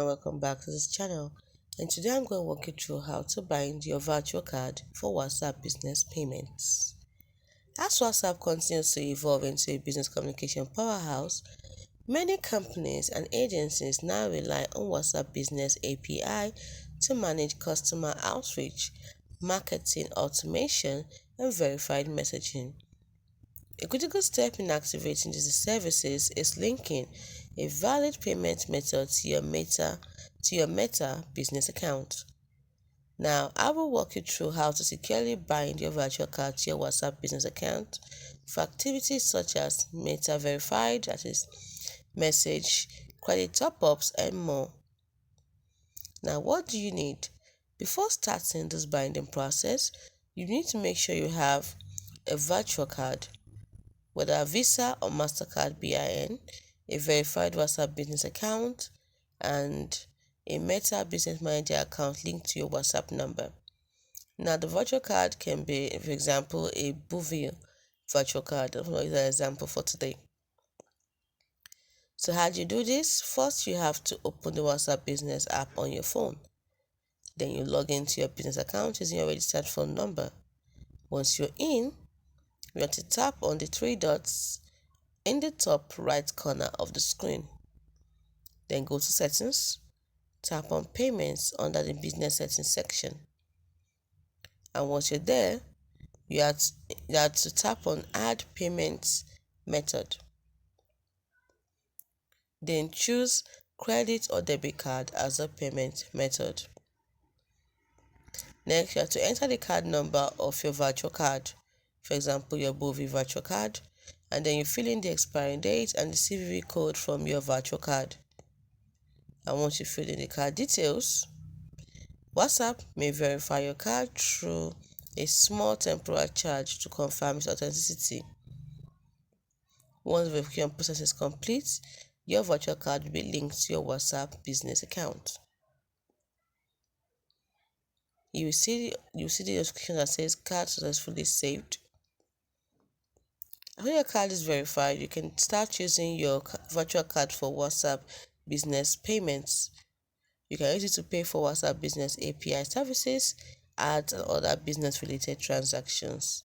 And welcome back to this channel. And today I'm going to walk you through how to bind your virtual card for WhatsApp business payments. As WhatsApp continues to evolve into a business communication powerhouse, many companies and agencies now rely on WhatsApp Business API to manage customer outreach, marketing automation, and verified messaging. A critical step in activating these services is linking a valid payment method to your Meta business account. Now, I will walk you through how to securely bind your virtual card to your WhatsApp business account for activities such as Meta verified, that is, message, credit top-ups, and more. Now, what do you need? Before starting this binding process, you need to make sure you have a virtual card, whether a Visa or MasterCard BIN, a verified WhatsApp business account, and a Meta Business Manager account linked to your WhatsApp number. Now, the virtual card can be, for example, a Buvio virtual card. That's an example for today. So how do you do this? First, you have to open the WhatsApp business app on your phone. Then you log into your business account using your registered phone number. Once you're in, you have to tap on the three dots in the top right corner of the screen. Then go to Settings, tap on Payments under the Business Settings section. And once you're there, you have to tap on Add Payment Method. Then choose credit or debit card as a payment method. Next, you have to enter the card number of your virtual card, for example, your Bovi virtual card, and then you fill in the expiry date and the CVV code from your virtual card. And once you fill in the card details, WhatsApp may verify your card through a small temporary charge to confirm its authenticity. Once the verification process is complete, your virtual card will be linked to your WhatsApp business account. You will see the notification that says card successfully saved. When your card is verified, you can start using your virtual card for WhatsApp business payments. You can use it to pay for WhatsApp business API services, ads, and other business related transactions.